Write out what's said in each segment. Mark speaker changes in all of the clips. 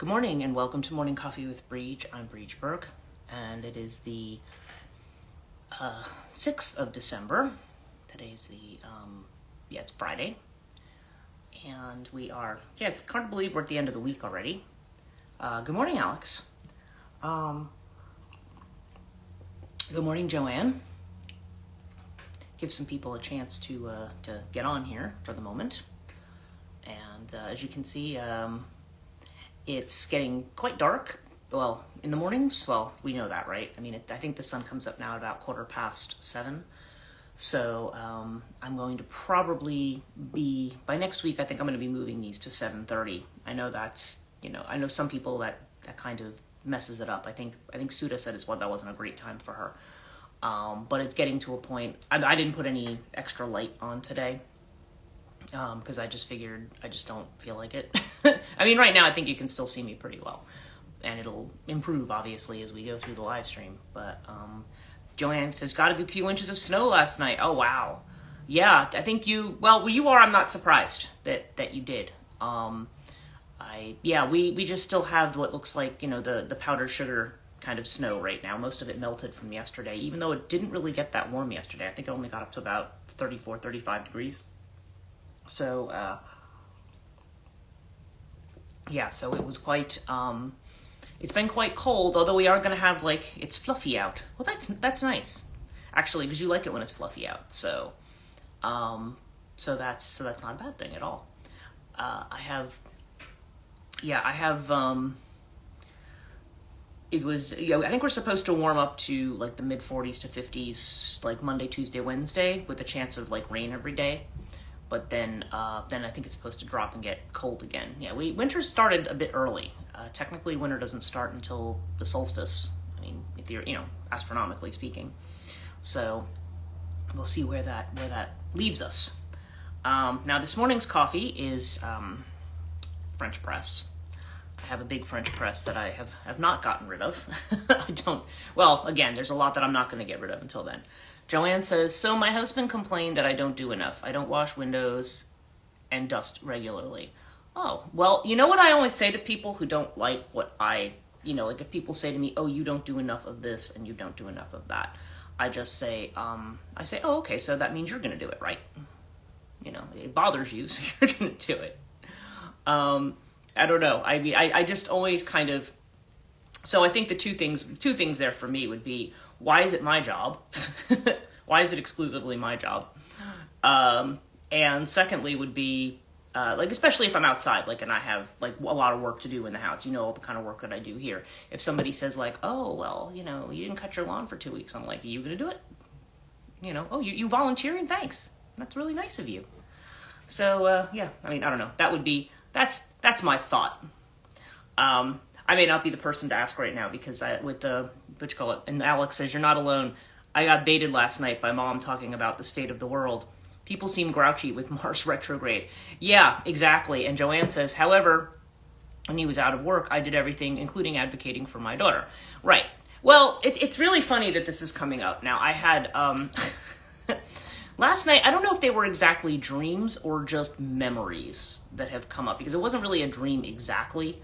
Speaker 1: Good morning and welcome to Morning Coffee with Brigid. I'm Brigid Burke and it is the 6th of December. Today's it's Friday. And we are, can't believe we're at the end of the week already. Good morning, Alex. Good morning, Joanne. Give some people a chance to get on here for the moment. And as you can see, it's getting quite dark. Well, in the mornings, we know that, right? I mean, I think the sun comes up now at about 7:15. So I'm going to probably be, by next week, I think I'm going to be moving these to 7:30. I know that, I know some people that kind of messes it up. I think Suda said that wasn't a great time for her. But it's getting to a point, I didn't put any extra light on today. Because I just figured I just don't feel like it. I mean, right now I think you can still see me pretty well. And it'll improve, obviously, as we go through the live stream. But Joanne says, got a good few inches of snow last night. Oh, wow. Yeah, I think you are. I'm not surprised that you did. We just still have what looks like, the powdered sugar kind of snow right now. Most of it melted from yesterday, even though it didn't really get that warm yesterday. I think it only got up to about 34, 35 degrees. So, so it was quite, it's been quite cold, although we are going to have, it's fluffy out. Well, that's nice, actually, because you like it when it's fluffy out. So that's not a bad thing at all. I think we're supposed to warm up to, the mid-40s to 50s, Monday, Tuesday, Wednesday, with a chance of, rain every day. But then I think it's supposed to drop and get cold again. Yeah, winter started a bit early. Technically, winter doesn't start until the solstice. I mean, astronomically speaking. So we'll see where that leaves us. Now, this morning's coffee is French press. I have a big French press that I have not gotten rid of. Again, there's a lot that I'm not going to get rid of until then. Joanne says, so my husband complained that I don't do enough. I don't wash windows and dust regularly. Oh, well, you know what I always say to people who don't like what if people say to me, oh, you don't do enough of this and you don't do enough of that. I just say, oh, okay, so that means you're going to do it, right? It bothers you, so you're going to do it. I don't know. I mean, I just always kind of, so I think the two things there for me would be, why is it my job? Why is it exclusively my job? And secondly would be, especially if I'm outside, and I have, a lot of work to do in the house, all the kind of work that I do here. If somebody says, oh, well, you didn't cut your lawn for 2 weeks, I'm like, are you going to do it? Oh, you volunteering? Thanks. That's really nice of you. So, I don't know. That's my thought. I may not be the person to ask right now because and Alex says, you're not alone. I got baited last night by Mom talking about the state of the world. People seem grouchy with Mars retrograde. Yeah, exactly. And Joanne says, however, when he was out of work, I did everything, including advocating for my daughter. Right. Well, it's really funny that this is coming up. Now, I had, last night, I don't know if they were exactly dreams or just memories that have come up, because it wasn't really a dream exactly.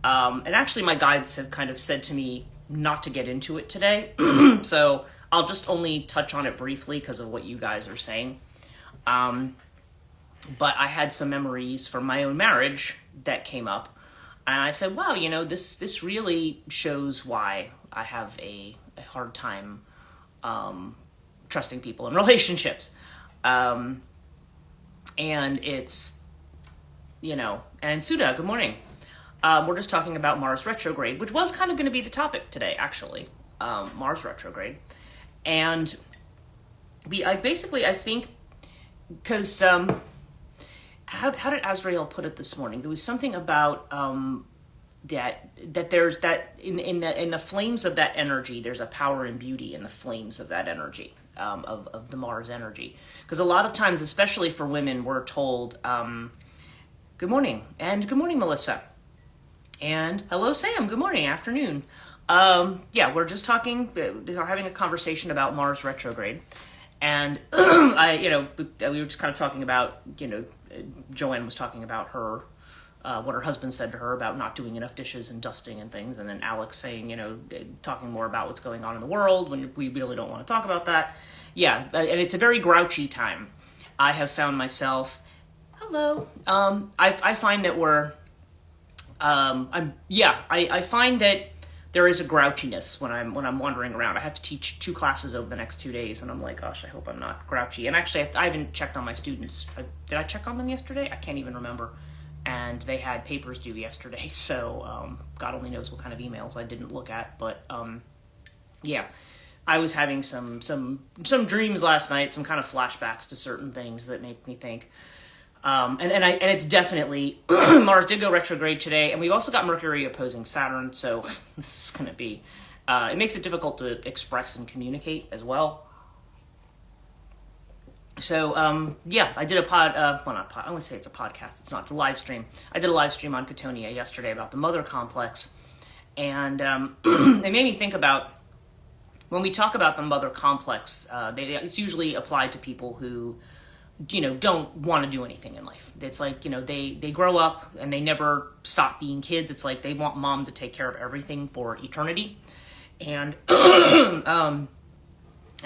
Speaker 1: And actually my guides have kind of said to me not to get into it today. So I'll just only touch on it briefly because of what you guys are saying. But I had some memories from my own marriage that came up. And I said, wow, this really shows why I have a hard time trusting people in relationships. And it's, and Suda, good morning. We're just talking about Mars retrograde, which was kind of going to be the topic today, actually. Mars retrograde. And I think, because, how did Azrael put it this morning? There was something about that there's that in the flames of that energy, there's a power and beauty in the flames of that energy, of the Mars energy. Because a lot of times, especially for women, we're told, good morning, and good morning, Melissa. And hello, Sam. Good morning, afternoon. We're just talking, we're having a conversation about Mars retrograde. And, we were just kind of talking about, Joanne was talking about her what her husband said to her about not doing enough dishes and dusting and things, and then Alex saying, talking more about what's going on in the world when we really don't want to talk about that. Yeah, and it's a very grouchy time. I have found myself, hello, I find that I find that there is a grouchiness when I'm wandering around. I have to teach 2 classes over the next 2 days, and I'm like, gosh, I hope I'm not grouchy. And actually, I haven't checked on my students. Did I check on them yesterday? I can't even remember. And they had papers due yesterday, so God only knows what kind of emails I didn't look at. But yeah, I was having some dreams last night, some kind of flashbacks to certain things that make me think. And it's definitely Mars did go retrograde today, and we've also got Mercury opposing Saturn, so this is going to be it makes it difficult to express and communicate as well. So yeah, I did a I want to say it's a podcast. It's not. It's a live stream. I did a live stream on Cotonia yesterday about the Mother Complex, and it made me think about when we talk about the Mother Complex. It's usually applied to people who don't want to do anything in life. It's like, they grow up and they never stop being kids. It's like they want mom to take care of everything for eternity. And and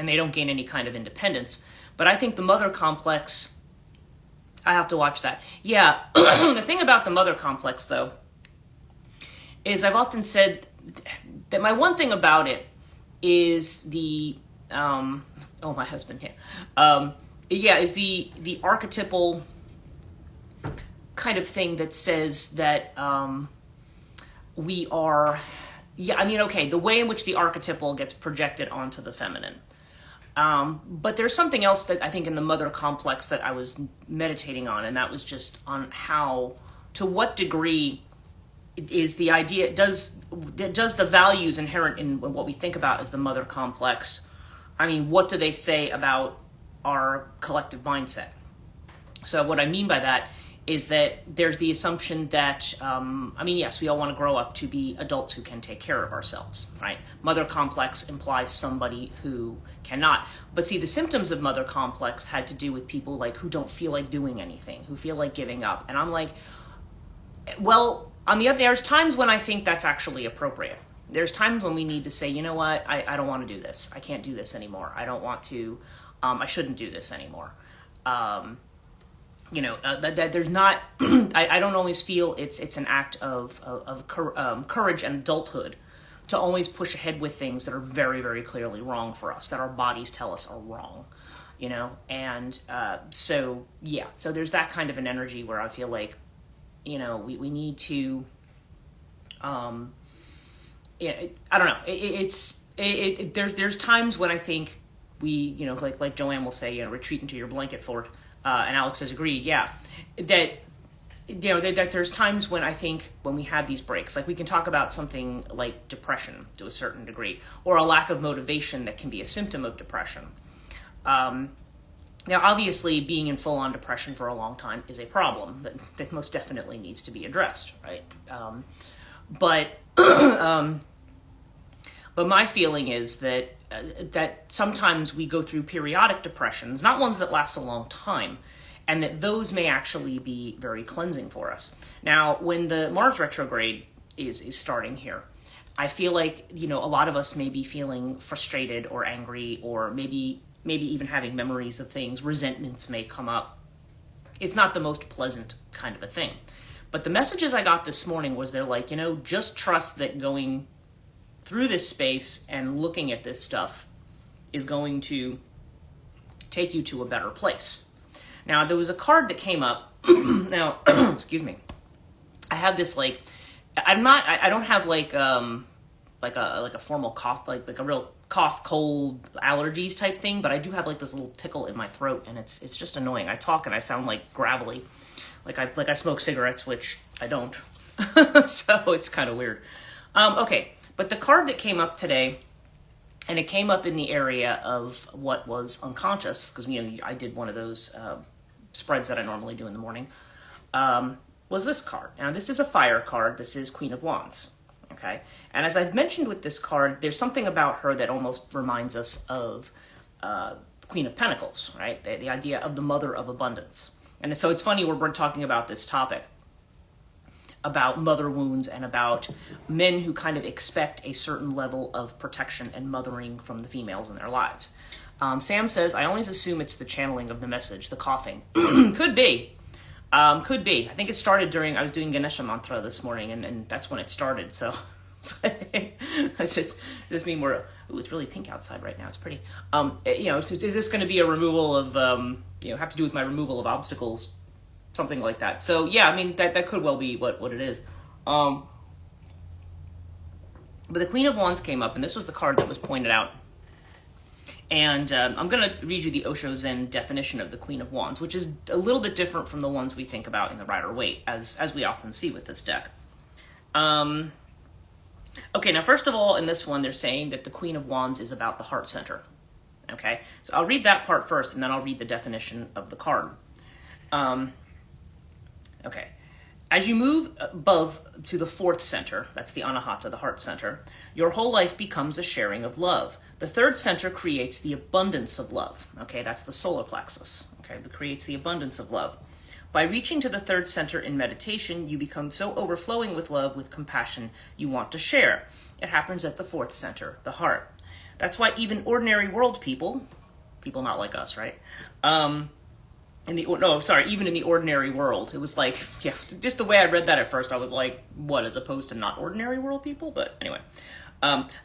Speaker 1: they don't gain any kind of independence. But I think the Mother Complex, I have to watch that. Yeah, the thing about the Mother Complex, though, is I've often said that my one thing about it is the, my husband, yeah. Is the archetypal kind of thing that says that we are, the way in which the archetypal gets projected onto the feminine. But there's something else that I think in the Mother Complex that I was meditating on, and that was just on to what degree is the idea, does the values inherent in what we think about as the Mother Complex, what do they say about our collective mindset? So what I mean by that is that there's the assumption that, yes, we all want to grow up to be adults who can take care of ourselves, right? Mother Complex implies somebody who cannot. But see, the symptoms of Mother Complex had to do with people like who don't feel like doing anything, who feel like giving up. And I'm like, well, on the other, there's times when I think that's actually appropriate. There's times when we need to say, you know what, I don't want to do this. I can't do this anymore. I don't want to, I shouldn't do this anymore. That there's not, I don't always feel it's an act of courage and adulthood to always push ahead with things that are very, very clearly wrong for us, that our bodies tell us are wrong, and so there's that kind of an energy where I feel like, we need to, I don't know, there's times when I think we, like Joanne will say, retreat into your blanket fort. And Alex has agreed, that there's times when I think when we have these breaks, like we can talk about something like depression to a certain degree, or a lack of motivation that can be a symptom of depression. Now, obviously, being in full-on depression for a long time is a problem that most definitely needs to be addressed, right? But my feeling is that sometimes we go through periodic depressions, not ones that last a long time, and that those may actually be very cleansing for us. Now, when the Mars retrograde is starting here, I feel like, a lot of us may be feeling frustrated or angry, or maybe even having memories of things. Resentments may come up. It's not the most pleasant kind of a thing. But the messages I got this morning was they're like, just trust that going through this space and looking at this stuff is going to take you to a better place. Now, there was a card that came up. Now, excuse me. I have this I don't have like a formal cough, like a real cough, cold, allergies type thing, but I do have like this little tickle in my throat, and it's just annoying. I talk and I sound like gravelly, like I smoke cigarettes, which I don't. So it's kind of weird. Okay. But the card that came up today, and it came up in the area of what was unconscious, because I did one of those spreads that I normally do in the morning, was this card. Now, this is a fire card. This is Queen of Wands, okay? And as I've mentioned with this card, there's something about her that almost reminds us of Queen of Pentacles, right? The idea of the mother of abundance. And so it's funny we're talking about this topic. about mother wounds and about men who kind of expect a certain level of protection and mothering from the females in their lives. Sam says, I always assume it's the channeling of the message, the coughing. Could be. Could be. I think it started I was doing Ganesha mantra this morning, and that's when it started, so that's just mean we're, ooh, it's really pink outside right now, it's pretty. Is this going to be a removal of, have to do with my removal of obstacles, something like that. So yeah, I mean, that could well be what it is. But the Queen of Wands came up, and this was the card that was pointed out. And I'm going to read you the Osho Zen definition of the Queen of Wands, which is a little bit different from the ones we think about in the Rider-Waite, as we often see with this deck. Okay, now first of all, in this one, they're saying that the Queen of Wands is about the heart center. Okay, so I'll read that part first, and then I'll read the definition of the card. Okay. As you move above to the fourth center, that's the Anahata, the heart center, your whole life becomes a sharing of love. The third center creates the abundance of love. Okay, that's the solar plexus. Okay, that creates the abundance of love. By reaching to the third center in meditation, you become so overflowing with love, with compassion, you want to share. It happens at the fourth center, the heart. That's why even ordinary world people not like us, right? Even in the ordinary world, it was like, yeah, just the way I read that at first, I was like, what, as opposed to not ordinary world people? But anyway,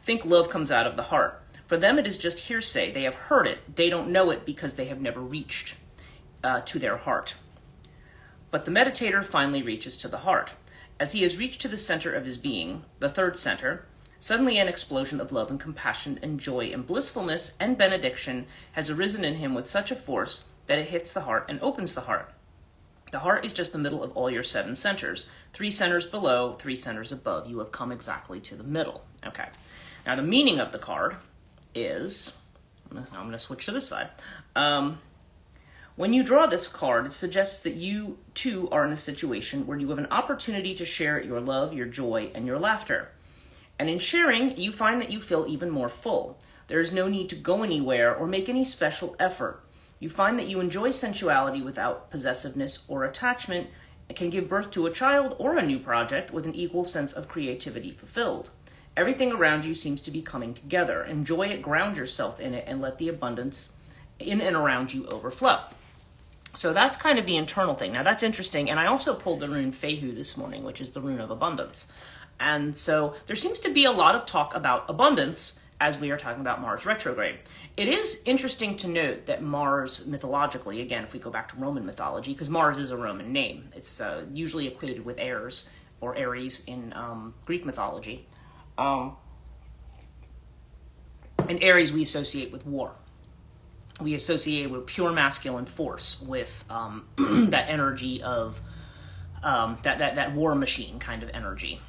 Speaker 1: think love comes out of the heart. For them, it is just hearsay. They have heard it. They don't know it because they have never reached to their heart. But the meditator finally reaches to the heart. As he has reached to the center of his being, the third center, suddenly an explosion of love and compassion and joy and blissfulness and benediction has arisen in him with such a force that it hits the heart and opens the heart. The heart is just the middle of all your 7 centers. 3 centers below, 3 centers above. You have come exactly to the middle. Okay. Now the meaning of the card is, I'm going to switch to this side. When you draw this card, it suggests that you too are in a situation where you have an opportunity to share your love, your joy, and your laughter. And in sharing, you find that you feel even more full. There is no need to go anywhere or make any special effort. You find that you enjoy sensuality without possessiveness or attachment and can give birth to a child or a new project with an equal sense of creativity fulfilled. Everything around you seems to be coming together. Enjoy it, ground yourself in it, and let the abundance in and around you overflow. So that's kind of the internal thing. Now that's interesting, and I also pulled the rune Fehu this morning, which is the rune of abundance. And so there seems to be a lot of talk about abundance as we are talking about Mars retrograde. It is interesting to note that Mars, mythologically, again, if we go back to Roman mythology, because Mars is a Roman name, it's usually equated with Ares, or Ares in Greek mythology. And Ares we associate with war. We associate it with pure masculine force, with that energy of that war machine kind of energy.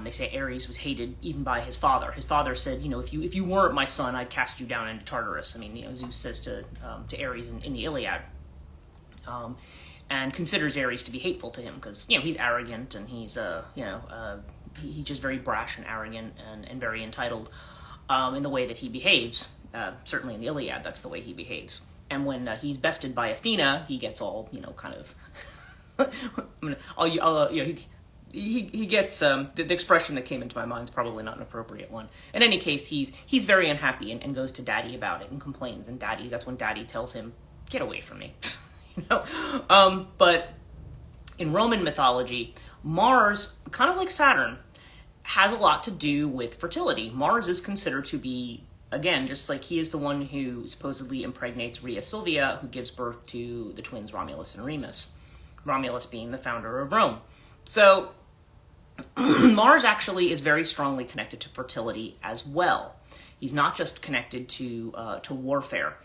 Speaker 1: They say Ares was hated even by his father. His father said, if you weren't my son, I'd cast you down into Tartarus. I mean, Zeus says to Ares in the Iliad, and considers Ares to be hateful to him because he's arrogant and he's he's just very brash and arrogant and very entitled in the way that he behaves. Certainly in the Iliad, that's the way he behaves. And when he's bested by Athena, he gets all kind of he gets the expression that came into my mind is probably not an appropriate one. In any case, he's very unhappy and goes to Daddy about it and complains. And that's when Daddy tells him, "Get away from me." But in Roman mythology, Mars, kind of like Saturn, has a lot to do with fertility. Mars is considered to be, again, just like he is the one who supposedly impregnates Rhea Silvia, who gives birth to the twins Romulus and Remus. Romulus being the founder of Rome. So Mars actually is very strongly connected to fertility as well. He's not just connected to warfare.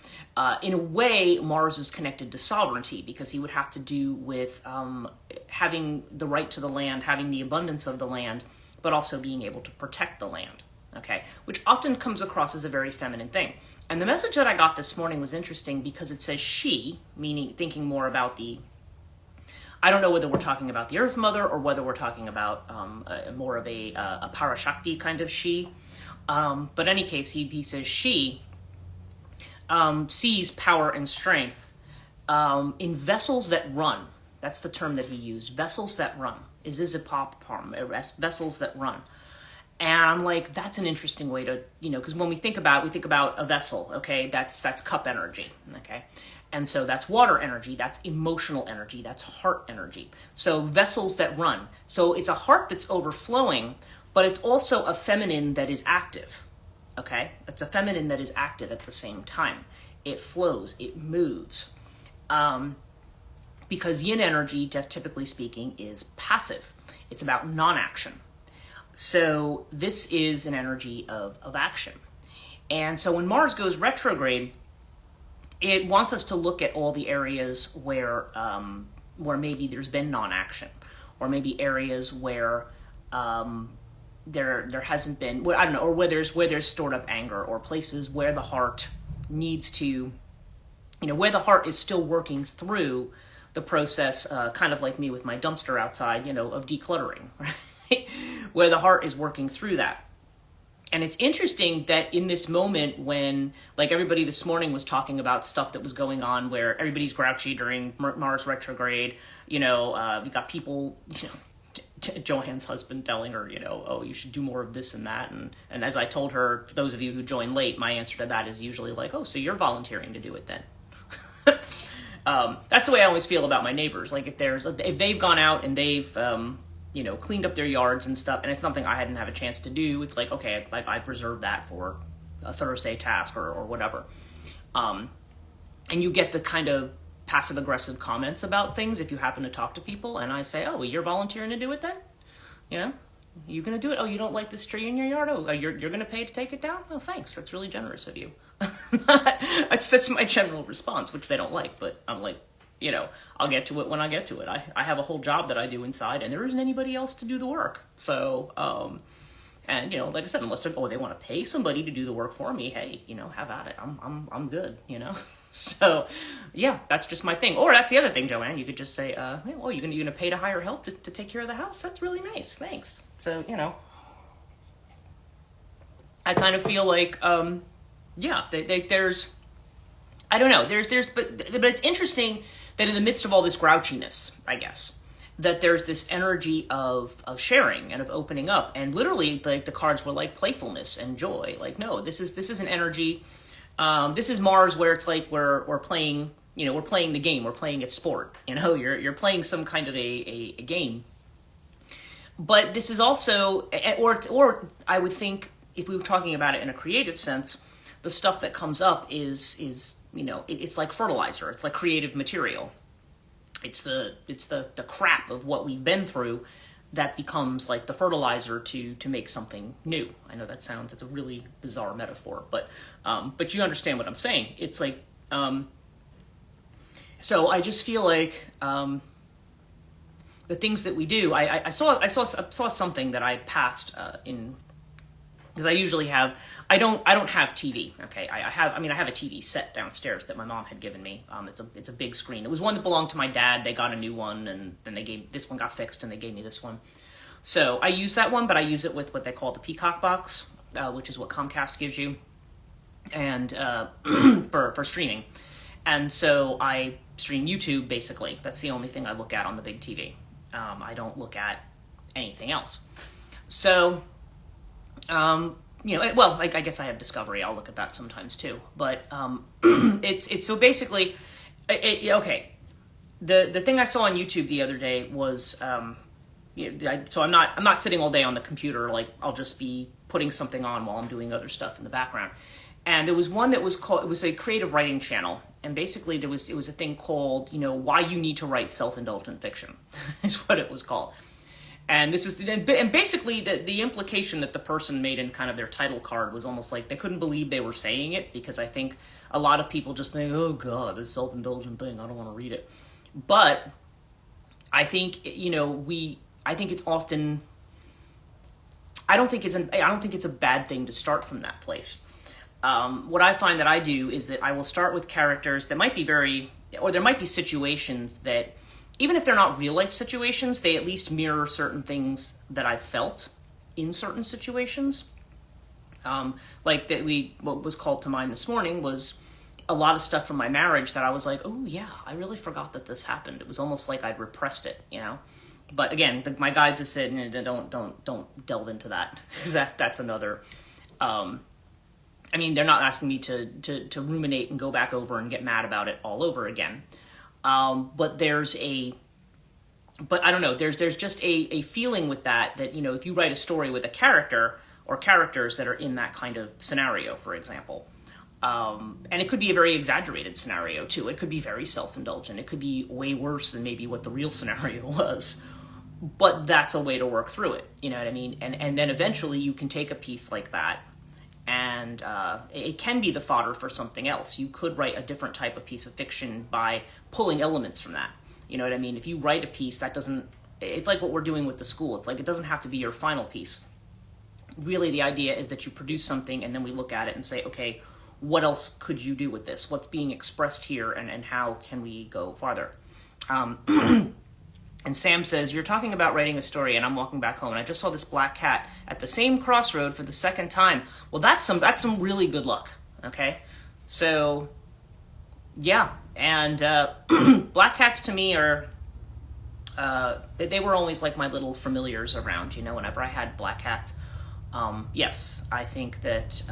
Speaker 1: In a way, Mars is connected to sovereignty because he would have to do with having the right to the land, having the abundance of the land, but also being able to protect the land. Okay, which often comes across as a very feminine thing. And the message that I got this morning was interesting because it says she, meaning thinking more about I don't know whether we're talking about the Earth Mother or whether we're talking about more of a Parashakti kind of she. But in any case, he says she sees power and strength in vessels that run. That's the term that he used, vessels that run. is isopopom, vessels that run. And I'm like, that's an interesting way to, because when we think about a vessel, okay, that's cup energy, okay? And so that's water energy, that's emotional energy, that's heart energy. So vessels that run. So it's a heart that's overflowing, but it's also a feminine that is active, okay? It's a feminine that is active at the same time. It flows, it moves. Because yin energy, typically speaking, is passive. It's about non-action. So this is an energy of action. And so when Mars goes retrograde, it wants us to look at all the areas where maybe there's been non-action, or maybe areas where there hasn't been, I don't know, or where there's stored up anger, or places where the heart needs to, where the heart is still working through the process, kind of like me with my dumpster outside, of decluttering, right? Where the heart is working through that. And it's interesting that in this moment when, like, everybody this morning was talking about stuff that was going on where everybody's grouchy during Mars retrograde, we got people, Joanne's husband telling her, oh, you should do more of this and that. And as I told her, those of you who join late, my answer to that is usually like, oh, so you're volunteering to do it then. That's the way I always feel about my neighbors. Like if they've gone out and they've, cleaned up their yards and stuff, and it's something I hadn't have a chance to do, it's like, okay, I've reserved that for a Thursday task or whatever. And you get the kind of passive-aggressive comments about things if you happen to talk to people, and I say, oh, well, you're volunteering to do it then? You gonna do it? Oh, you don't like this tree in your yard? Oh, you're gonna pay to take it down? Oh, thanks. That's really generous of you. That's my general response, which they don't like, but I'm like, I'll get to it when I get to it. I have a whole job that I do inside, and there isn't anybody else to do the work. So, and like I said, unless they want to pay somebody to do the work for me, hey, have at it. I'm good, So, yeah, that's just my thing. Or that's the other thing, Joanne. You could just say, well, you're gonna pay to hire help to take care of the house? That's really nice. Thanks. So, I kind of feel like, yeah, there's, I don't know, but it's interesting that in the midst of all this grouchiness, I guess, that there's this energy of sharing and of opening up, and literally, like, the cards were like playfulness and joy. Like, no, this is an energy. This is Mars, where it's like we're playing, we're playing the game, we're playing it sport. You're playing some kind of a game. But this is also, or I would think, if we were talking about it in a creative sense, the stuff that comes up is it's like fertilizer. It's like creative material. It's the crap of what we've been through that becomes like the fertilizer to make something new. I know it's a really bizarre metaphor, but you understand what I'm saying. It's like, so I just feel like the things that we do. I saw something that I passed in. Because I usually have, I don't have TV. Okay, I have a TV set downstairs that my mom had given me. It's a big screen. It was one that belonged to my dad. They got a new one, and then this one got fixed, and they gave me this one. So I use that one, but I use it with what they call the Peacock box, which is what Comcast gives you, and for streaming. And so I stream YouTube basically. That's the only thing I look at on the big TV. I don't look at anything else. So. Well, like, I guess I have Discovery. I'll look at that sometimes too. But it's so basically, okay. The thing I saw on YouTube the other day was, so I'm not sitting all day on the computer. Like, I'll just be putting something on while I'm doing other stuff in the background. And there was one that was called, it was a creative writing channel, and basically it was a thing called, why you need to write self-indulgent fiction, is what it was called. And this is, and basically the implication that the person made in kind of their title card was almost like they couldn't believe they were saying it, because I think a lot of people just think, oh God, this self-indulgent thing, I don't want to read it. But I think, I think it's often, I don't think it's a bad thing to start from that place. What I find that I do is that I will start with characters that might be there might be situations that, even if they're not real life situations, they at least mirror certain things that I've felt in certain situations. Like what was called to mind this morning was a lot of stuff from my marriage that I was like, oh yeah, I really forgot that this happened. It was almost like I'd repressed it, But again, my guides have said, don't delve into that, because that's another. I mean, they're not asking me to ruminate and go back over and get mad about it all over again. But I don't know. There's just a feeling with that if you write a story with a character or characters that are in that kind of scenario, for example. And it could be a very exaggerated scenario too. It could be very self-indulgent. It could be way worse than maybe what the real scenario was. But that's a way to work through it. You know what I mean? And then eventually you can take a piece like that, and it can be the fodder for something else. You could write a different type of piece of fiction by pulling elements from that. You know what I mean? If you write a piece that doesn't, it's like what we're doing with the school. It's like it doesn't have to be your final piece. Really, the idea is that you produce something and then we look at it and say, okay, what else could you do with this? What's being expressed here, and how can we go farther? And Sam says, you're talking about writing a story, and I'm walking back home, and I just saw this black cat at the same crossroad for the second time. Well, that's some really good luck, okay? So, yeah, and black cats to me are, they were always like my little familiars around, whenever I had black cats. Yes, I think that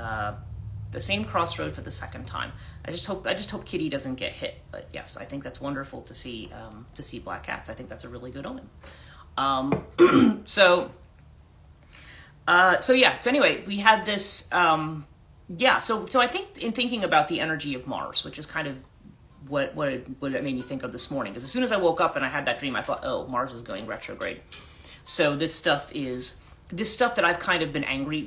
Speaker 1: the same crossroad for the second time. I just hope Kitty doesn't get hit. But yes, I think that's wonderful to see black cats. I think that's a really good omen. So yeah. So anyway, we had this. So I think in thinking about the energy of Mars, which is kind of what it made me think of this morning. Because as soon as I woke up and I had that dream, I thought, oh, Mars is going retrograde. So this stuff that I've kind of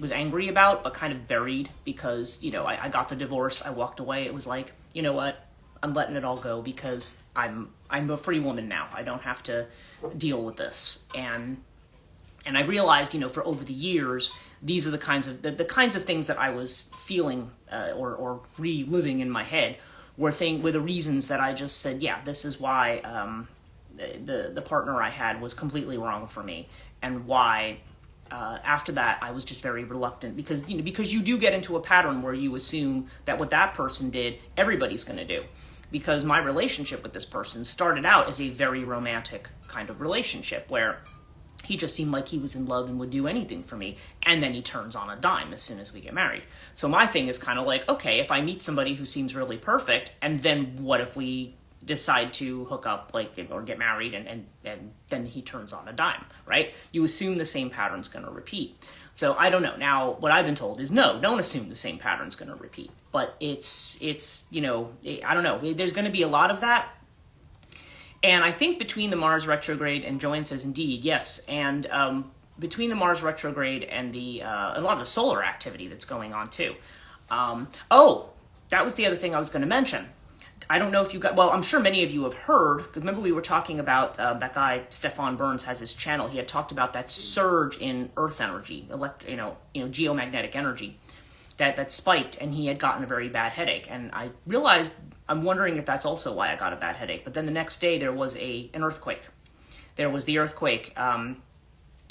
Speaker 1: was angry about, but kind of buried because, I got the divorce, I walked away. It was like, you know what, I'm letting it all go because I'm a free woman now. I don't have to deal with this. And I realized, for over the years, these are the kinds of things that I was feeling or reliving in my head were the reasons that I just said, yeah, this is why the partner I had was completely wrong for me, and why. After that, I was just very reluctant because you do get into a pattern where you assume that what that person did, everybody's going to do. Because my relationship with this person started out as a very romantic kind of relationship where he just seemed like he was in love and would do anything for me, and then he turns on a dime as soon as we get married. So my thing is kind of like, okay, if I meet somebody who seems really perfect, and then what if we decide to hook up, or get married, and then he turns on a dime, right? You assume the same pattern's going to repeat. So I don't know. Now, what I've been told is no, don't assume the same pattern's going to repeat. But it's I don't know. There's going to be a lot of that. And I think between the Mars retrograde, and Joanne says indeed, yes, and between the Mars retrograde and a lot of the solar activity that's going on too. That was the other thing I was going to mention. I don't know if you got, well, I'm sure many of you have heard, because remember we were talking about that guy, Stefan Burns, has his channel. He had talked about that surge in Earth energy, geomagnetic energy that spiked, and he had gotten a very bad headache. And I realized, I'm wondering if that's also why I got a bad headache. But then the next day there was an earthquake. There was the earthquake, and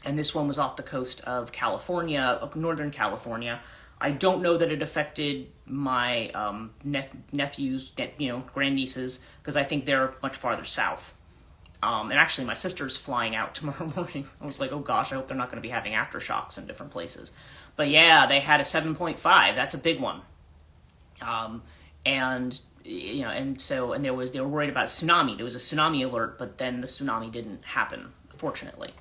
Speaker 1: this one was off the coast of California, of Northern California. I don't know that it affected my nephews, grandnieces, because I think they're much farther south. And actually, my sister's flying out tomorrow morning. I was like, oh gosh, I hope they're not going to be having aftershocks in different places. But yeah, they had a 7.5. That's a big one. And they were worried about tsunami. There was a tsunami alert, but then the tsunami didn't happen, fortunately,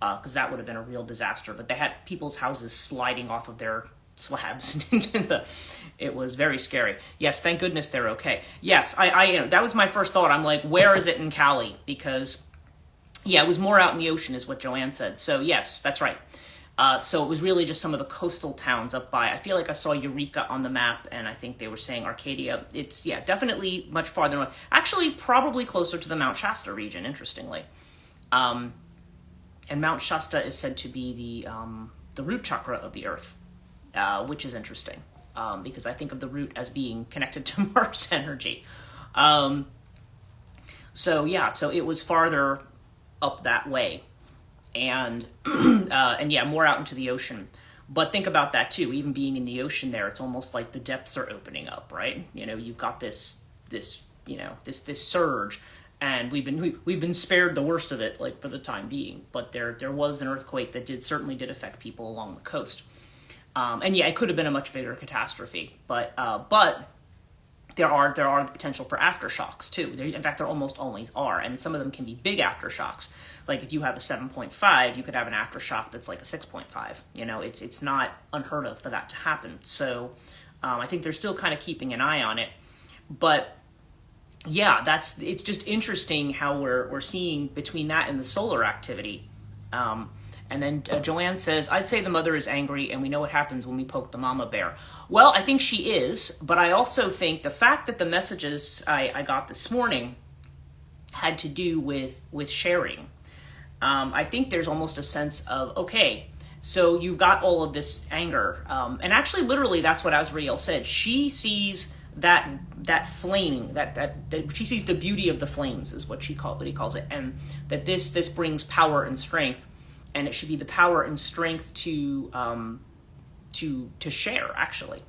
Speaker 1: because that would have been a real disaster. But they had people's houses sliding off of their slabs into it was very scary. Yes, thank goodness they're okay. Yes, I that was my first thought. I'm like, where is it in Cali? Because it was more out in the ocean is what Joanne said. So yes, that's right. So it was really just some of the coastal towns up by, I feel like I saw Eureka on the map, and I think they were saying Arcadia. It's, definitely much farther north. Actually, probably closer to the Mount Shasta region, interestingly. And Mount Shasta is said to be the root chakra of the earth. Which is interesting, because I think of the root as being connected to Mars energy. So it was farther up that way, and more out into the ocean. But think about that too. Even being in the ocean there, it's almost like the depths are opening up, right? You've got this surge, and we've been spared the worst of it, like for the time being. But there was an earthquake that certainly did affect people along the coast, and yeah, it could have been a much bigger catastrophe. But there are the potential for aftershocks too. In fact, there almost always are, and some of them can be big aftershocks. Like if you have a 7.5, you could have an aftershock that's like a 6.5. You know, it's not unheard of for that to happen. So I think they're still kind of keeping an eye on it, but. Yeah, it's just interesting how we're seeing between that and the solar activity. And then Joanne says, I'd say the mother is angry and we know what happens when we poke the mama bear. Well, I think she is, but I also think the fact that the messages I got this morning had to do with sharing. I think there's almost a sense of, okay, so you've got all of this anger. And actually, literally, that's what Azrael said. She sees that flaming, that she sees the beauty of the flames is what he calls it, and that this brings power and strength, and it should be the power and strength to share. Actually,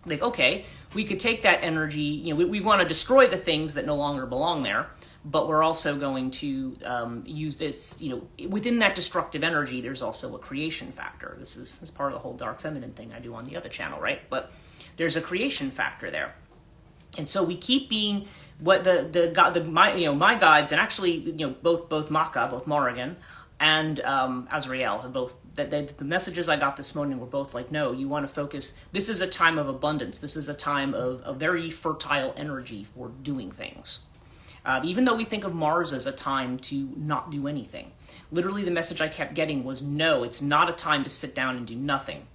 Speaker 1: like, okay, we could take that energy. You know, we want to destroy the things that no longer belong there, but we're also going to use this. You know, within that destructive energy, there's also a creation factor. This is part of the whole dark feminine thing I do on the other channel, right? But there's a creation factor there, and so we keep being what my guides, and actually both Maka, both Morrigan and Azrael, have both the messages I got this morning were both like, no, you want to focus. This is a time of abundance. This is a time of a very fertile energy for doing things. Even though we think of Mars as a time to not do anything, literally the message I kept getting was, no, it's not a time to sit down and do nothing.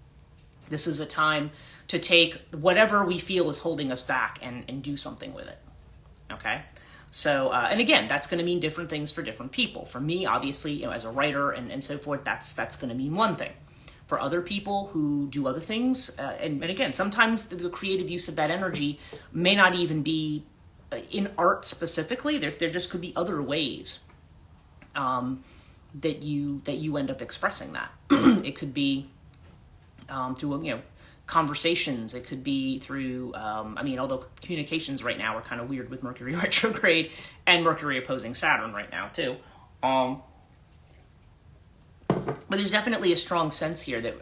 Speaker 1: This is a time to take whatever we feel is holding us back and do something with it. Okay? So, and again, that's going to mean different things for different people. For me, obviously, as a writer and so forth, that's going to mean one thing. For other people who do other things, and again, sometimes the creative use of that energy may not even be in art specifically. There just could be other ways that you end up expressing that. It could be through conversations. It could be through, although communications right now are kind of weird with Mercury retrograde and Mercury opposing Saturn right now too. But there's definitely a strong sense here that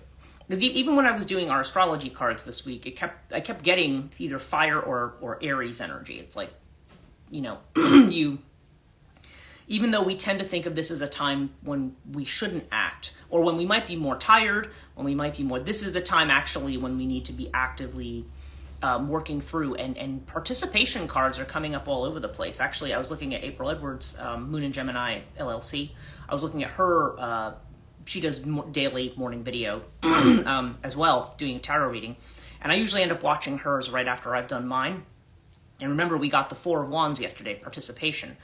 Speaker 1: even when I was doing our astrology cards this week, I kept getting either fire or Aries energy. It's like, even though we tend to think of this as a time when we shouldn't act, or when we might be more tired, this is the time actually when we need to be actively working through, and participation cards are coming up all over the place. Actually, I was looking at April Edwards, Moon and Gemini LLC. I was looking at her, she does daily morning video as well, doing a tarot reading. And I usually end up watching hers right after I've done mine. And remember, we got the Four of Wands yesterday, participation.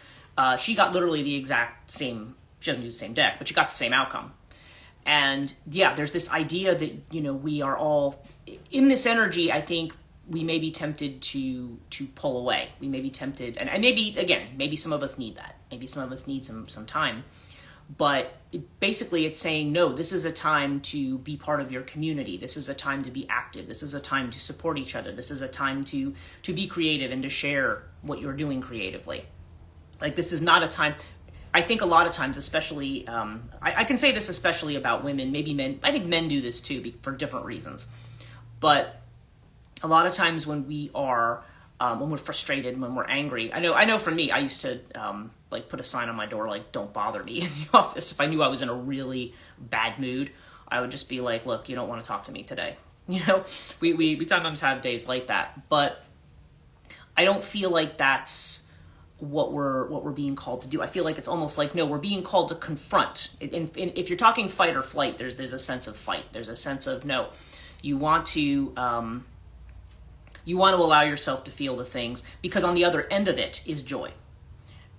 Speaker 1: She got literally the exact same, she doesn't use the same deck, but she got the same outcome. And yeah, there's this idea that, we are all, in this energy, I think we may be tempted to pull away. We may be tempted, and maybe, again, maybe some of us need that. Maybe some of us need some time. But basically it's saying, no, this is a time to be part of your community. This is a time to be active. This is a time to support each other. This is a time to be creative and to share what you're doing creatively. Like, this is not a time, I think a lot of times, especially, I can say this especially about women, maybe men, I think men do this too for different reasons. But a lot of times when we are, when we're frustrated, when we're angry, I know for me, I used to put a sign on my door, like, don't bother me in the office. If I knew I was in a really bad mood, I would just be like, look, you don't want to talk to me today. We sometimes have days like that, but I don't feel like that's what we're being called to do. I feel like it's almost like, no, we're being called to confront. If you're talking fight or flight, there's a sense of fight. There's a sense of, no, you want to allow yourself to feel the things, because on the other end of it is joy.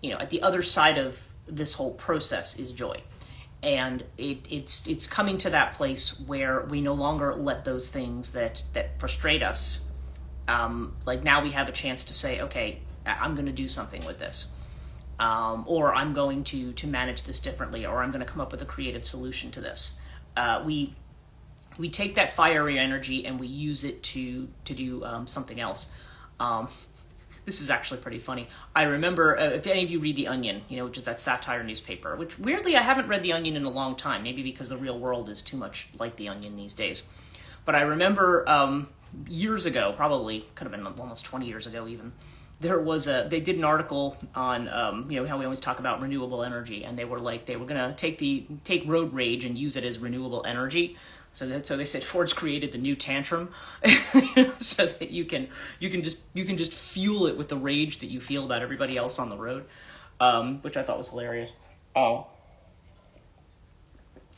Speaker 1: At the other side of this whole process is joy. And it's coming to that place where we no longer let those things that frustrate us, like, now we have a chance to say, okay, I'm going to do something with this. Or I'm going to manage this differently, or I'm going to come up with a creative solution to this. We take that fiery energy and we use it to do something else. This is actually pretty funny. I remember, if any of you read The Onion, which is that satire newspaper, which weirdly I haven't read The Onion in a long time, maybe because the real world is too much like The Onion these days. But I remember years ago, probably could have been almost 20 years ago even, they did an article on, how we always talk about renewable energy, and they were going to take road rage and use it as renewable energy. So they said Ford's created the new tantrum, so that you can just fuel it with the rage that you feel about everybody else on the road, which I thought was hilarious. Oh,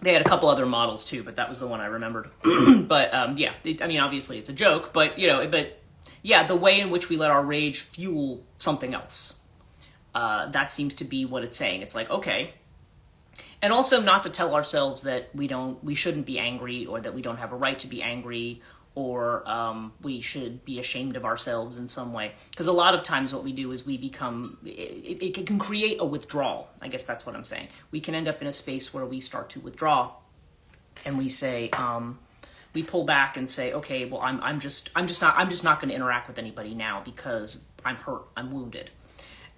Speaker 1: they had a couple other models too, but that was the one I remembered. But obviously it's a joke, but the way in which we let our rage fuel something else, that seems to be what it's saying. It's like, okay. And also not to tell ourselves that we shouldn't be angry, or that we don't have a right to be angry, or we should be ashamed of ourselves in some way. Because a lot of times what we do is we become, it can create a withdrawal. I guess that's what I'm saying. We can end up in a space where we start to withdraw, and we say, we pull back and say, okay, well, I'm just not going to interact with anybody now because I'm hurt, I'm wounded.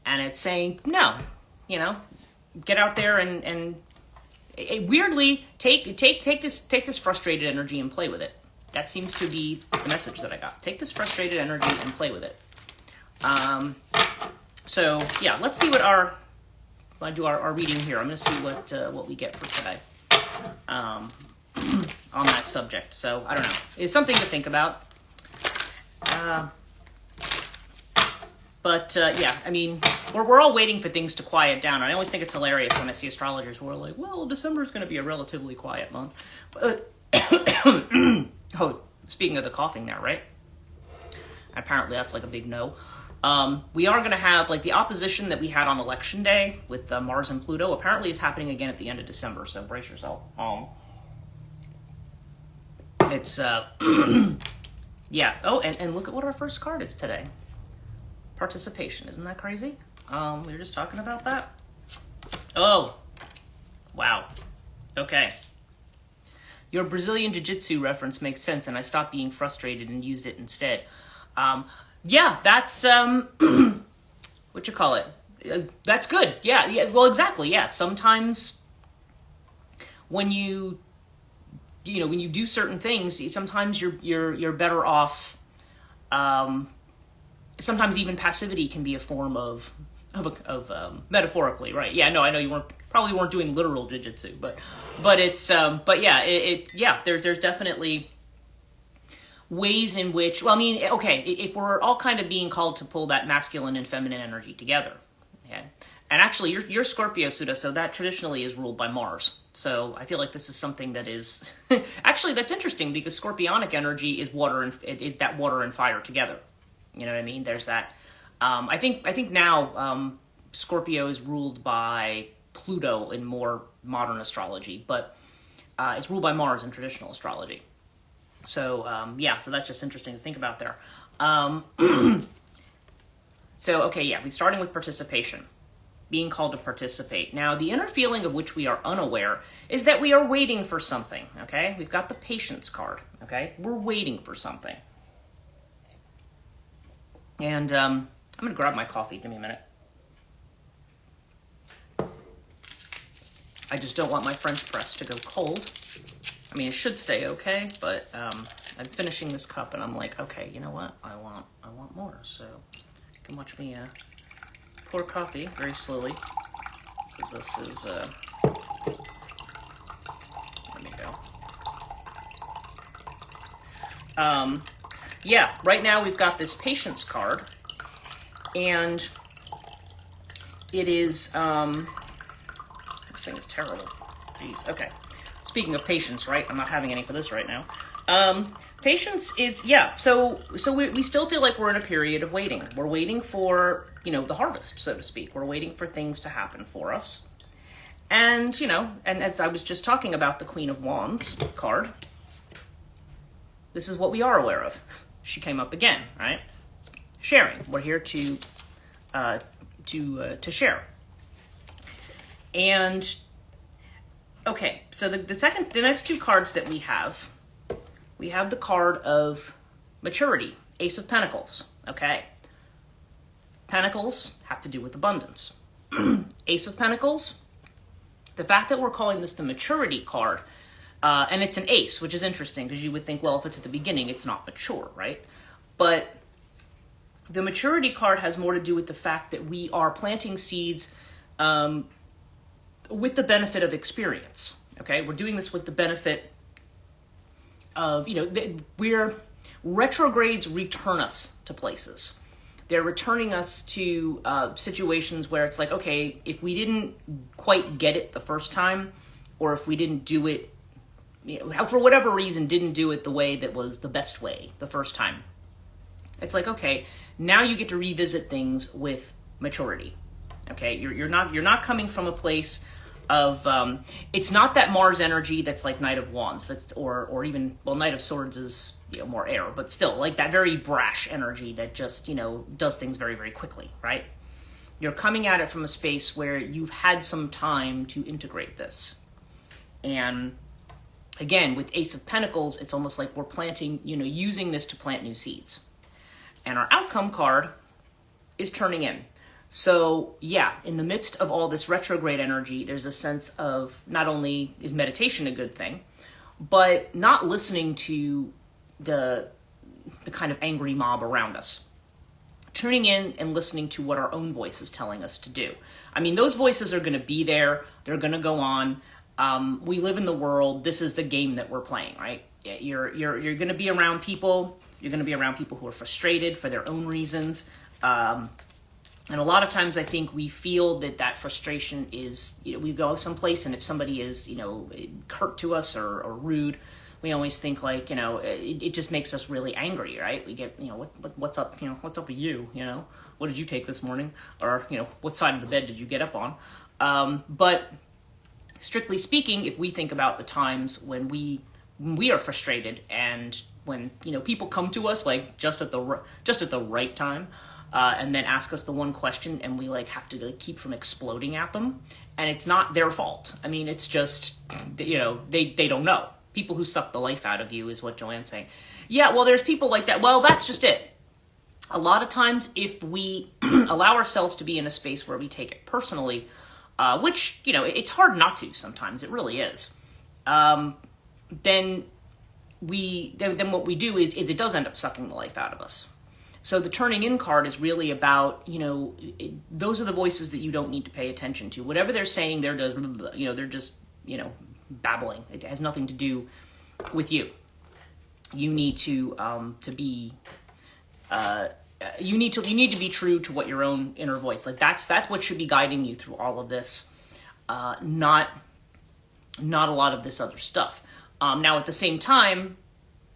Speaker 1: And it's saying, no, get out there and weirdly take this frustrated energy and play with it. That seems to be the message that I got. Take this frustrated energy and play with it. So yeah, let's see what I do our reading here. I'm going to see what we get for today on that subject. So I don't know. It's something to think about. But I mean, we're all waiting for things to quiet down. I always think it's hilarious when I see astrologers who are like, well, December is going to be a relatively quiet month. But oh, speaking of the coughing there, right? Apparently that's like a big no. We are going to have, like, the opposition that we had on Election Day with Mars and Pluto apparently is happening again at the end of December, so brace yourself. It's, yeah. Oh, and look at what our first card is today. Participation. Isn't that crazy? We were just talking about that. Oh, wow. Okay. Your Brazilian Jiu-Jitsu reference makes sense, and I stopped being frustrated and used it instead. Yeah, that's, what you call it? That's good. Yeah, well, exactly, yeah. Sometimes when you do certain things, sometimes you're better off, sometimes even passivity can be a form of metaphorically, right? Yeah, no, I know you probably weren't doing literal jiu-jitsu, but it's, but yeah, there's definitely ways in which, well, I mean, okay, if we're all kind of being called to pull that masculine and feminine energy together, okay? And actually, you're Scorpio, Suda, so that traditionally is ruled by Mars. So I feel like this is something that is, actually, that's interesting because Scorpionic energy is that water and fire together. You know what I mean? There's that. I think now Scorpio is ruled by Pluto in more modern astrology, but it's ruled by Mars in traditional astrology. So, yeah, so that's just interesting to think about there. So, okay, yeah, we're starting with participation, being called to participate. Now, the inner feeling of which we are unaware is that we are waiting for something, okay? We've got the patience card, okay? We're waiting for something. And I'm going to grab my coffee. Give me a minute. I just don't want my French press to go cold. I mean, it should stay okay, but I'm finishing this cup, and I'm like, okay, you know what? I want more. So you can watch me pour coffee very slowly, because this is. There we go. Yeah, right now we've got this patience card, and it is. This thing is terrible. Jeez. Okay. Speaking of patience, right? I'm not having any for this right now. Patience is, yeah, so we still feel like we're in a period of waiting. We're waiting for, the harvest, so to speak. We're waiting for things to happen for us. And, and as I was just talking about the Queen of Wands card, this is what we are aware of. She came up again, right? Sharing. We're here to share. And okay, so the next two cards that we have the card of maturity, Ace of Pentacles, okay? Pentacles have to do with abundance. Ace of Pentacles, the fact that we're calling this the maturity card, and it's an ace, which is interesting because you would think, well, if it's at the beginning, it's not mature, right? But the maturity card has more to do with the fact that we are planting seeds with the benefit of experience, okay? We're doing this with the benefit of, retrogrades return us to places. They're returning us to situations where it's like, okay, if we didn't quite get it the first time, or if we didn't do it, for whatever reason, didn't do it the way that was the best way the first time, it's like, okay, now you get to revisit things with maturity. Okay, you're not coming from a place of it's not that Mars energy that's like Knight of Wands, that's or even, well, Knight of Swords is more air, but still like that very brash energy that just does things very, very quickly, right? You're coming at it from a space where you've had some time to integrate this. And again, with Ace of Pentacles, it's almost like we're planting, using this to plant new seeds. And our outcome card is turning in. So yeah, in the midst of all this retrograde energy, there's a sense of not only is meditation a good thing, but not listening to the kind of angry mob around us. Tuning in and listening to what our own voice is telling us to do. I mean, those voices are going to be there. They're going to go on. We live in the world. This is the game that we're playing, right? You're going to be around people. You're going to be around people who are frustrated for their own reasons. And a lot of times I think we feel that frustration is, we go someplace and if somebody is, curt to us or rude, we always think like, it just makes us really angry, right? We get, what's up, what's up with you, what did you take this morning? Or, what side of the bed did you get up on? But strictly speaking, if we think about the times when we are frustrated and when, people come to us like just at the right time, and then ask us the one question and we have to keep from exploding at them. And it's not their fault. I mean, it's just, they don't know. People who suck the life out of you is what Joanne's saying. Yeah, well, there's people like that. Well, that's just it. A lot of times if we allow ourselves to be in a space where we take it personally, which, it's hard not to sometimes, it really is, then what we do is it does end up sucking the life out of us. So the turning in card is really about, those are the voices that you don't need to pay attention to. Whatever they're saying, they're just, babbling. It has nothing to do with you. You need to be, you need to be true to what your own inner voice. Like that's what should be guiding you through all of this. Not a lot of this other stuff. Now at the same time,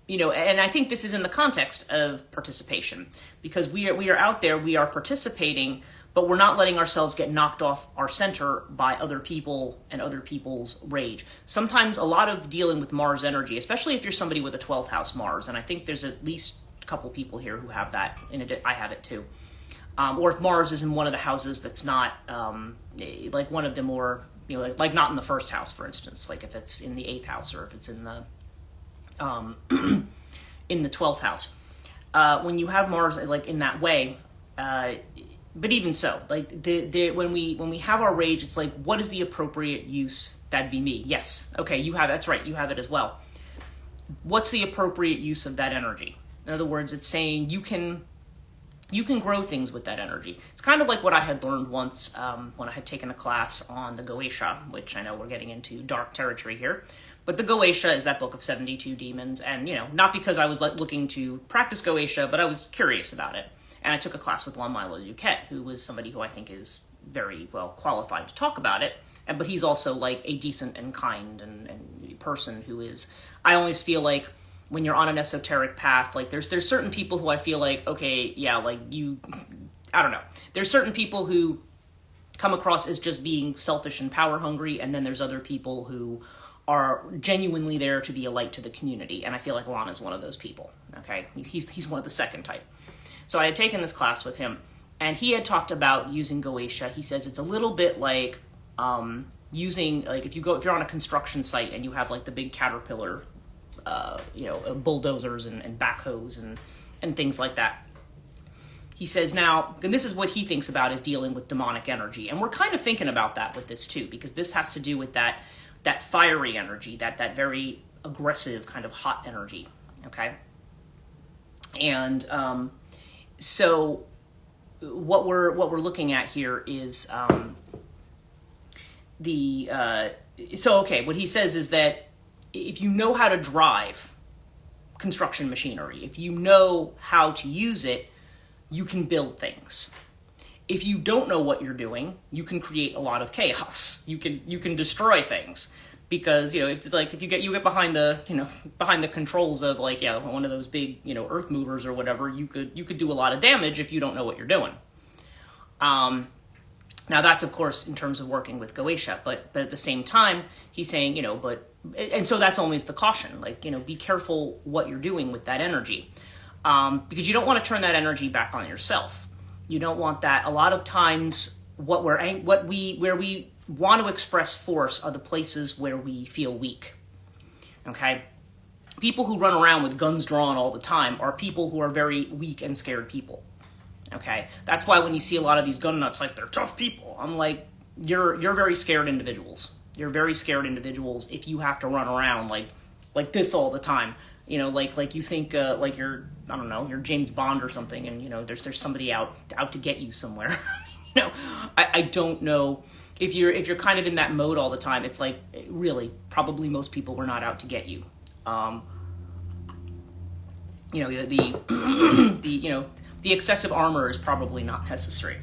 Speaker 1: and I think this is in the context of participation, because we are out there, we are participating, but we're not letting ourselves get knocked off our center by other people and other people's rage. Sometimes a lot of dealing with Mars energy, especially if you're somebody with a 12th house Mars, and I think there's at least a couple people here who have that, and I have it too. Or if Mars is in one of the houses that's not, like one of them, or, like not in the first house, for instance, like if it's in the 8th house or if it's in the in the 12th house, when you have Mars like in that way, but even so, like when we have our rage, it's like, what is the appropriate use? That'd be me. Yes, okay, that's right, you have it as well. What's the appropriate use of that energy? In other words, it's saying you can grow things with that energy. It's kind of like what I had learned once when I had taken a class on the Goetia, which I know we're getting into dark territory here. But the Goetia is that book of 72 demons. And, not because I was looking to practice Goetia, but I was curious about it. And I took a class with Lon Milo Duquette, who was somebody who I think is very well qualified to talk about it. But he's also like a decent and kind and person who is, I always feel like when you're on an esoteric path, like there's certain people who I feel like, okay, yeah, like I don't know. There's certain people who come across as just being selfish and power hungry. And then there's other people who are genuinely there to be a light to the community. And I feel like Lon is one of those people, okay? He's one of the second type. So I had taken this class with him, and he had talked about using Goetia. He says it's a little bit like using, like if you're on a construction site and you have like the big Caterpillar, bulldozers and backhoes and things like that. he says now, and this is what he thinks about is dealing with demonic energy. And we're kind of thinking about that with this too, because this has to do with that fiery energy, that very aggressive kind of hot energy. Okay. And so what we're looking at here is what he says is that if you know how to drive construction machinery, if you know how to use it, you can build things. If you don't know what you're doing, you can create a lot of chaos. You can destroy things, because it's like if you get behind the controls of one of those big earth movers or whatever, you could do a lot of damage if you don't know what you're doing. Now that's of course in terms of working with Goetia, but at the same time he's saying and so that's always the caution, be careful what you're doing with that energy, because you don't want to turn that energy back on yourself. You don't want that. A lot of times where we want to express force are the places where we feel weak. Okay? People who run around with guns drawn all the time are people who are very weak and scared people. Okay? That's why when you see a lot of these gun nuts, they're tough people. I'm like, you're very scared individuals. You're very scared individuals if you have to run around like this all the time. Like you think you're, I don't know, you're James Bond or something, and there's somebody out to get you somewhere. I don't know if you're kind of in that mode all the time. It's like, really, probably most people were not out to get you. The excessive armor is probably not necessary.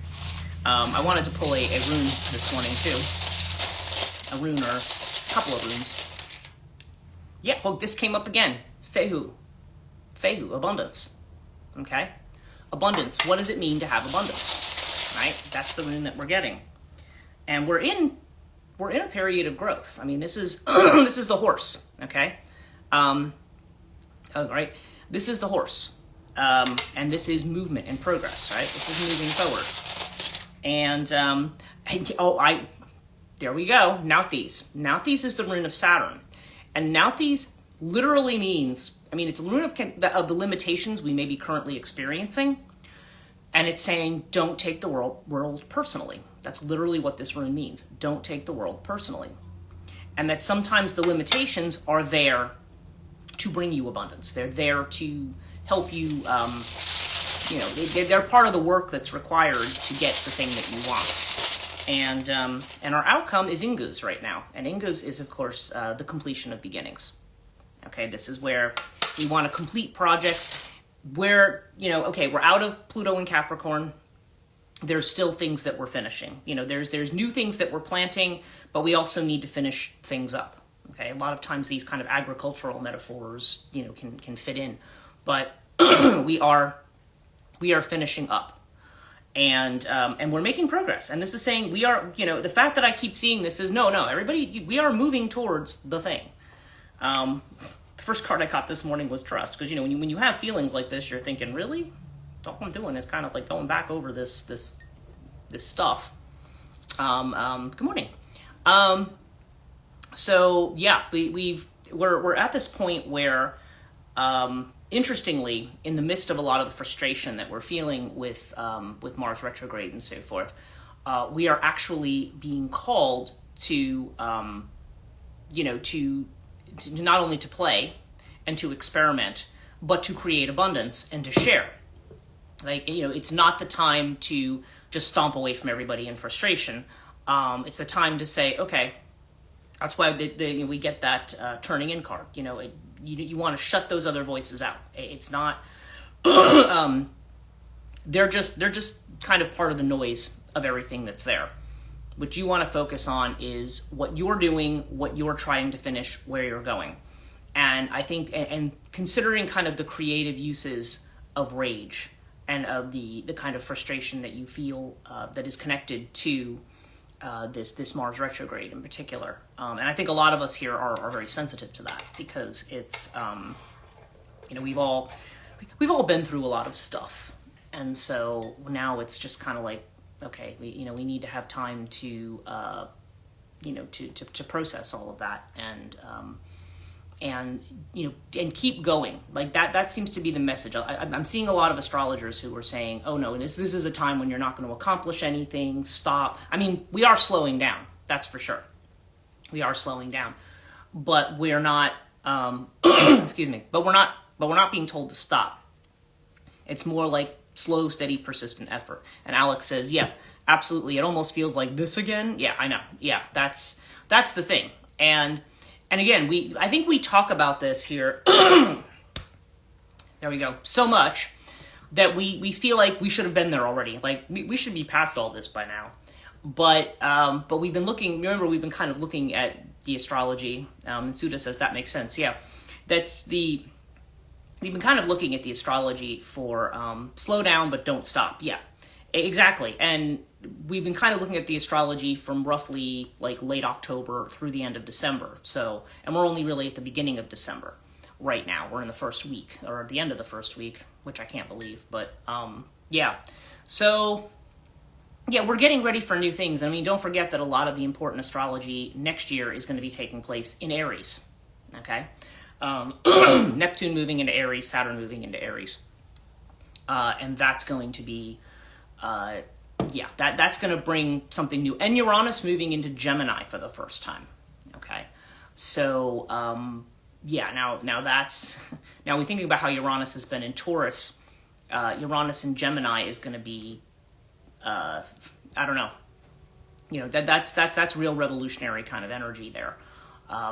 Speaker 1: I wanted to pull a rune this morning too. A rune, or a couple of runes. Yeah, well, this came up again. Fehu, abundance. Okay? Abundance. What does it mean to have abundance? Right? That's the rune that we're getting. And we're in a period of growth. I mean, this is this is the horse, okay? Right? This is the horse. And this is movement and progress, right? This is moving forward. And there we go. Nauthiz. Nauthiz is the rune of Saturn. And Nauthiz literally means, it's a rune of the limitations we may be currently experiencing. And it's saying, don't take the world personally. That's literally what this rune means. Don't take the world personally. And that sometimes the limitations are there to bring you abundance. They're there to help you, they're part of the work that's required to get the thing that you want. And our outcome is Inguz right now. And Inguz is, of course, the completion of beginnings. Okay, this is where we want to complete projects where, we're out of Pluto and Capricorn. There's still things that we're finishing. There's new things that we're planting, but we also need to finish things up. Okay, a lot of times these kind of agricultural metaphors, can fit in. But we are finishing up. And we're making progress. And this is saying we are, the fact that I keep seeing this is, no, everybody, we are moving towards the thing. The first card I caught this morning was trust. Because, when you have feelings like this, you're thinking, really? All I'm doing is kind of like going back over this stuff. Good morning. So, yeah, we're at this point where, interestingly, in the midst of a lot of the frustration that we're feeling with Mars retrograde and so forth, we are actually being called to not only to play and to experiment, but to create abundance and to share. It's not the time to just stomp away from everybody in frustration. It's the time to say, okay, that's why we get that turning in card. You want to shut those other voices out. It's not, they're just kind of part of the noise of everything that's there. What you want to focus on is what you're doing, what you're trying to finish, where you're going. And I think, and considering kind of the creative uses of rage and of the kind of frustration that you feel that is connected to this Mars retrograde in particular. And I think a lot of us here are very sensitive to that, because it's, we've all been through a lot of stuff. And so now it's just kind of like, okay, we need to have time to process all of that. and and keep going. Like that seems to be the message. I'm seeing a lot of astrologers who are saying, oh no, this is a time when you're not going to accomplish anything, stop. I mean, we are slowing down, that's for sure. We are slowing down, but we're not excuse me, but we're not being told to stop. It's more like slow, steady, persistent effort. And Alex says, yeah, absolutely, it almost feels like this again. Yeah, I know. Yeah, that's the thing. And again, I think we talk about this here, there we go, so much that we feel like we should have been there already. Like, we should be past all this by now. But we've been looking, remember, we've been kind of looking at the astrology, and Suda says that makes sense. Yeah, we've been kind of looking at the astrology for slow down but don't stop. Yeah, exactly. And we've been kind of looking at the astrology from roughly like late October through the end of December. So, and we're only really at the beginning of December right now. We're in the first week, or at the end of the first week, which I can't believe. But yeah, so yeah, we're getting ready for new things. I mean, don't forget that a lot of the important astrology next year is going to be taking place in Aries. Okay, Neptune moving into Aries, Saturn moving into Aries, and that's going to be. Yeah, that's going to bring something new. And Uranus moving into Gemini for the first time. Okay, so yeah, now we're thinking about how Uranus has been in Taurus. Uranus in Gemini is going to be, I don't know, that's real revolutionary kind of energy there.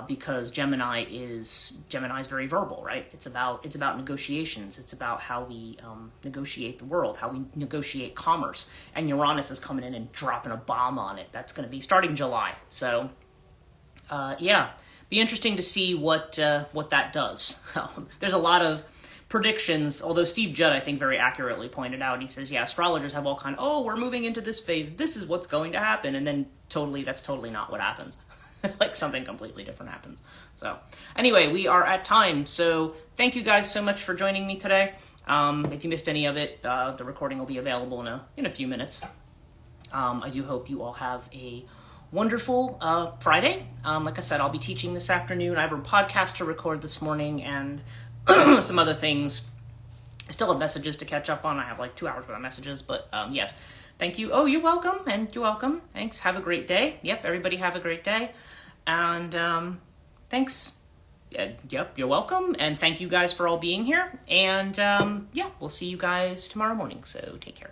Speaker 1: Because Gemini is very verbal, right? It's about negotiations. It's about how we negotiate the world, how we negotiate commerce. And Uranus is coming in and dropping a bomb on it. That's going to be starting July. So, yeah, be interesting to see what that does. There's a lot of predictions, although Steve Judd, I think, very accurately pointed out. He says, yeah, astrologers have all kind of, oh, we're moving into this phase. This is what's going to happen. And then that's totally not what happens. It's like something completely different happens. So anyway, we are at time. So thank you guys so much for joining me today. If you missed any of it, the recording will be available in a few minutes. I do hope you all have a wonderful Friday. Like I said, I'll be teaching this afternoon. I have a podcast to record this morning and some other things. I still have messages to catch up on. I have like 2 hours worth of messages, but yes. Thank you. Oh, you're welcome. And you're welcome. Thanks. Have a great day. Yep, everybody have a great day. And thanks. Yep, you're welcome. And thank you guys for all being here. And yeah, we'll see you guys tomorrow morning. So take care.